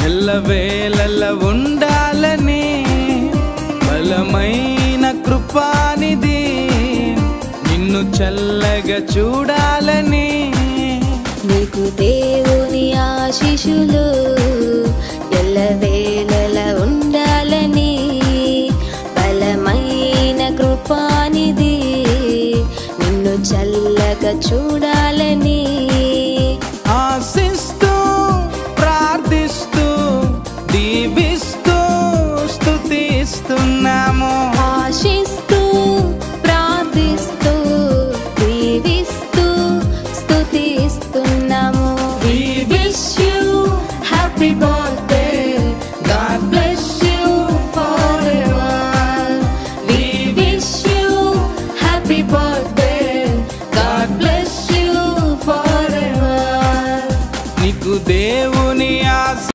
ఎల్లవేళల ఉండాలని బలమైన కృపానిధి నిన్ను చల్లగా చూడాలని నీకు దేవుని ఆశీస్సులు ఎల్లవేళల ఉండాలని బలమైన కృపానిధి నిన్ను చల్లగా చూడాలని ఆశిస్తూ ప్రార్థిస్తూ దీవిస్తూ స్తుతిస్తున్నాము. ఆశిస్తూ ప్రార్థిస్తూ దీవిస్తూ స్తుతిస్తున్నాము. We wish you happy birthday.